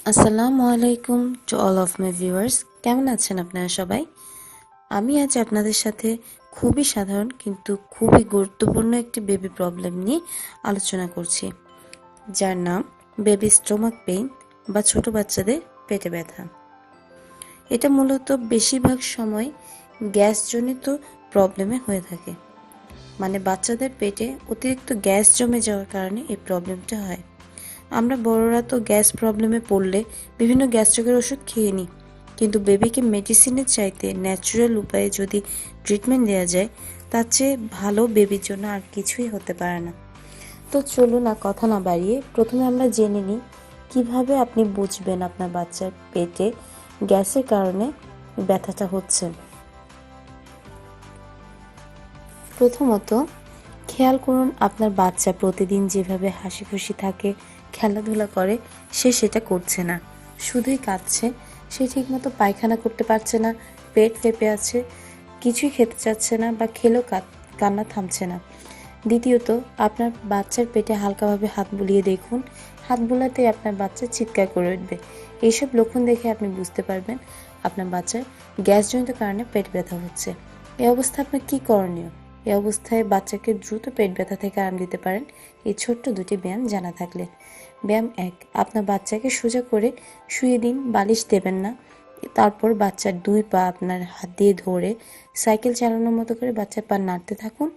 আসসালামু আলাইকুম to all of my viewers. কেমন আছেন আপনারা সবাই? আমি আজ আপনাদের সাথে খুবই সাধারণ কিন্তু খুবই গুরুত্বপূর্ণ একটি বেবি প্রবলেম নিয়ে আলোচনা করছি, যার নাম বেবি স্টোমাক পেইন বা ছোট বাচ্চাদের পেটে ব্যথা। এটা মূলত বেশিরভাগ সময় গ্যাসজনিত প্রবলেমে হয়ে থাকে, মানে বাচ্চাদের পেটে অতিরিক্ত গ্যাস জমে যাওয়ার কারণে এই প্রবলেমটা হয়। আমরা বড়রা তো গ্যাস প্রবলেমে পড়লে বিভিন্ন গ্যাস্ট্রিকের ওষুধ খেয়ে নিই, কিন্তু বেবিকে মেডিসিনের চাইতে ন্যাচারাল উপায়ে যদি ট্রিটমেন্ট দেওয়া যায়, তার চেয়ে ভালো বেবির জন্য আর কিছুই হতে পারে না। তো চলুন আর কথা না বাড়িয়ে প্রথমে আমরা জেনে নিই কিভাবে আপনি বুঝবেন আপনার বাচ্চার পেটে গ্যাসের কারণে ব্যথাটা হচ্ছে। প্রথমত, খেয়াল করুন আপনার বাচ্চা প্রতিদিন যেভাবে হাসি খুশি থাকে, খেলাধুলা করে, সে সেটা করছে না, শুধুই কাঁদছে। সে ঠিকমতো পায়খানা করতে পারছে না, পেট ফেঁপে আছে, কিছুই খেতে চাচ্ছে না বা খেলেও কান্না থামছে না। দ্বিতীয়ত, আপনার বাচ্চার পেটে হালকাভাবে হাত বুলিয়ে দেখুন, হাত বুলাতেই আপনার বাচ্চা চিৎকার করে উঠবে। এইসব লক্ষণ দেখে আপনি বুঝতে পারবেন আপনার বাচ্চার গ্যাসজনিত কারণে পেট ব্যথা হচ্ছে। এই অবস্থায় আপনার কী করণীয়? এই অবস্থায় বাচ্চাকে দ্রুত পেট ব্যথা থেকে আরাম দিতে পারেন এই ছোট্ট দুটি ব্যায়াম জানা থাকলে। ব্যায়াম 1, আপনার বাচ্চাকে সোজা করে শুইয়ে দিন, বালিশ দেবেন না। তারপর বাচ্চার 2 পা আপনার হাত দিয়ে ধরে সাইকেল চালানোর মতো করে বাচ্চার পা নাড়তে থাকুন।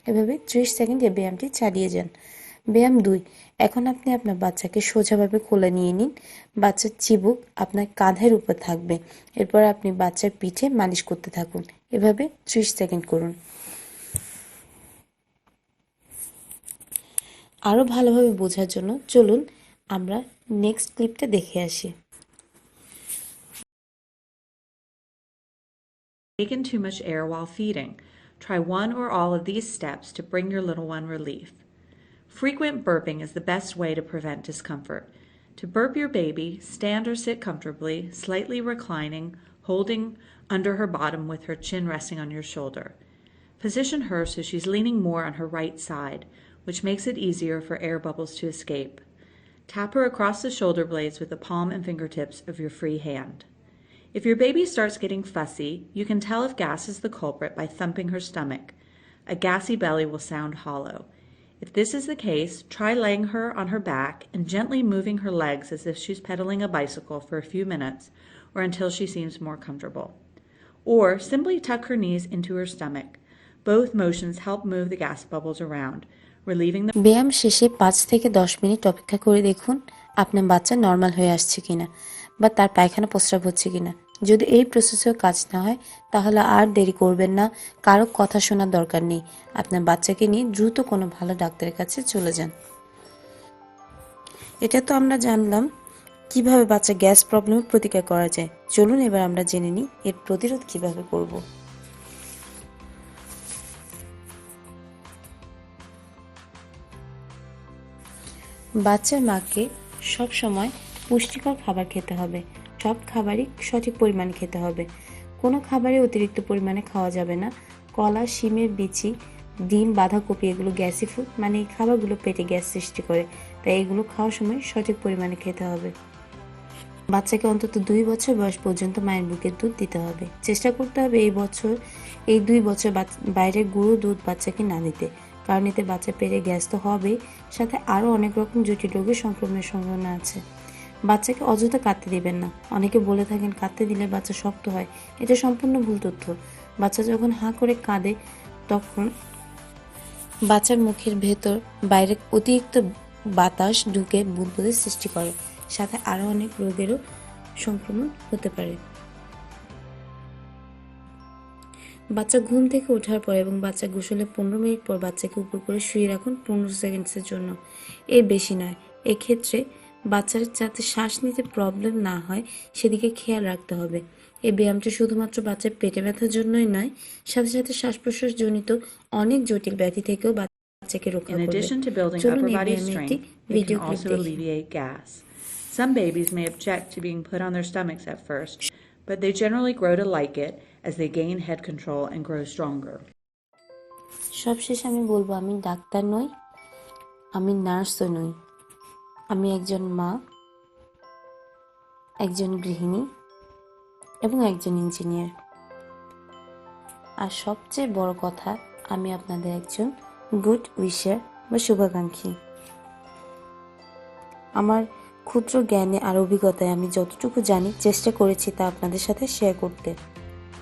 এভাবে 30 সেকেন্ড এই ব্যায়ামটি চালিয়ে যান। ব্যায়াম 2, এখন আপনি আপনার বাচ্চাকে সোজাভাবে কোলে নিয়ে নিন। বাচ্চার চিবুক আপনার কাঁধের উপর থাকবে। এরপর আপনি বাচ্চার পিঠে মালিশ করতে থাকুন। এভাবে 30 সেকেন্ড করুন। আরও ভালোভাবে বোঝার জন্য চলুন আমরা নেক্সট ক্লিপটা দেখে আসি। Taken too much air while feeding. Try one or all of these steps to bring your little one relief. Frequent burping is the best way to prevent discomfort. To burp your baby, stand or sit comfortably, slightly reclining, holding under her bottom with her chin resting on your shoulder. Position her so she's leaning more on her right side, which makes it easier for air bubbles to escape. Tap her across the shoulder blades with the palm and fingertips of your free hand. If your baby starts getting fussy, you can tell if gas is the culprit by thumping her stomach. A gassy belly will sound hollow. If this is the case, try laying her on her back and gently moving her legs as if she's pedaling a bicycle for a few minutes or until she seems more comfortable. Or simply tuck her knees into her stomach. Both motions help move the gas bubbles around, relieving the ব্যায়াম শেষে 5 থেকে 10 minute অপেক্ষা করে দেখুন আপনার বাচ্চা normal হয়ে আসছে কিনা বা তার পায়খানা প্রস্রাব হচ্ছে কিনা। যদি এই প্রসেসেও কাজ না হয়, তাহলে আর দেরি করবেন না, কারো কথা শোনার দরকার নেই। আপনার বাচ্চাকে নিয়ে দ্রুত কোনো ভালো ডাক্তারের কাছে চলে যান। এটা তো আমরা জানলাম কিভাবে বাচ্চা গ্যাস প্রবলেমের প্রতিকার করা যায়। চলুন এবার আমরা জেনে নিই এর প্রতিরোধ কিভাবে করব। বাচ্চার মাকে সব সময় পুষ্টিকর খাবার খেতে হবে। সব খাবারই সঠিক পরিমাণে খেতে হবে। কোনো খাবারে অতিরিক্ত পরিমাণে খাওয়া যাবে না। কলা, শিমের বিচি, ডিম, বাঁধাকপি এগুলো গ্যাসি ফুড, মানে এই খাবারগুলো পেটে গ্যাস সৃষ্টি করে, তাই এগুলো খাওয়ার সময় সঠিক পরিমাণে খেতে হবে। বাচ্চাকে অন্তত 2 বছর বয়স পর্যন্ত মায়ের বুকের দুধ দিতে হবে। চেষ্টা করতে হবে এই 2 বছর বাইরের গুঁড়ো দুধ বাচ্চাকে না দিতে, কারণ এতে বাচ্চা পেটে গ্যাস তো হবেই, সাথে আরও অনেক রকম জটিল রোগের সংক্রমণের সম্ভাবনা আছে। বাচ্চাকে অযথা কাঁদতে দিবেন না। অনেকে বলে থাকেন কাঁদতে দিলে বাচ্চা শক্ত হয়। এটা সম্পূর্ণ ভুল তথ্য। বাচ্চা যখন হাঁ করে কাঁদে, তখন বাচ্চার মুখের ভেতর বাইরে অতিরিক্ত বাতাস ঢুকে বুদবুদের সৃষ্টি করে, সাথে আরও অনেক রোগেরও সংক্রমণ হতে পারে। বাচ্চা ঘুম থেকে ওঠার পর এবং বাচ্চা গোসলের 15 মিনিট পর বাচ্চাকে উপর করে শুয়ে রাখুন 15 সেকেন্ডসের জন্য। এর বেশি নয়। এক্ষেত্রে বাচ্চার যাতে শ্বাস নিতে প্রবলেম না হয় সেদিকে খেয়াল রাখতে হবে। এই ব্যায়ামটি শুধুমাত্র বাচ্চার পেটে ব্যথার জন্যই নয়, সাথে সাথে শ্বাস প্রশ্বাস জনিত অনেক জটিল ব্যাধি থেকেও বাচ্চাকে রক্ষা In করবে। addition to building চলুন upper এই body ব্যায়ামের একটি strength, it can video clip also দেখি। alleviate gas. Some babies may object to being put on their stomachs at first, but they generally grow to like it as they gain head control and grow stronger. সবশেষে আমি বলবো, আমি doctor নই, আমি নার্সও নই, আমি একজন মা। একজন গৃহিণী এবং একজন ইঞ্জিনিয়ার। আর সবচেয়ে বড় কথা, আমি আপনাদের একজন গুড উইশার বা শুভাকাঙ্ক্ষী। আমার ক্ষুদ্র জ্ঞানে আর অভিজ্ঞতায় আমি যতটুকু জানি চেষ্টা করেছি তা আপনাদের সাথে শেয়ার করতে।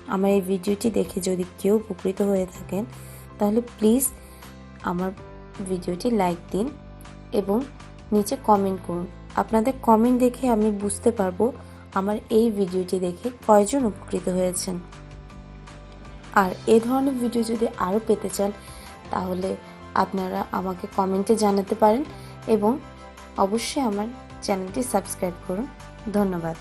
আমার এই ভিডিওটি দেখে যদি কেউ উপকৃত হয়ে থাকেন তাহলে প্লিজ আমার ভিডিওটি লাইক দিন এবং নিচে কমেন্ট করুন। আপনাদের কমেন্ট দেখে আমি বুঝতে পারবো আমার এই ভিডিওটি দেখে কয়জন উপকৃত হয়েছেন। আর এই ধরনের ভিডিও যদি আরও পেতে চান তাহলে আপনারা আমাকে কমেন্টে জানাতে পারেন এবং অবশ্যই আমার চ্যানেলটি সাবস্ক্রাইব করুন। ধন্যবাদ।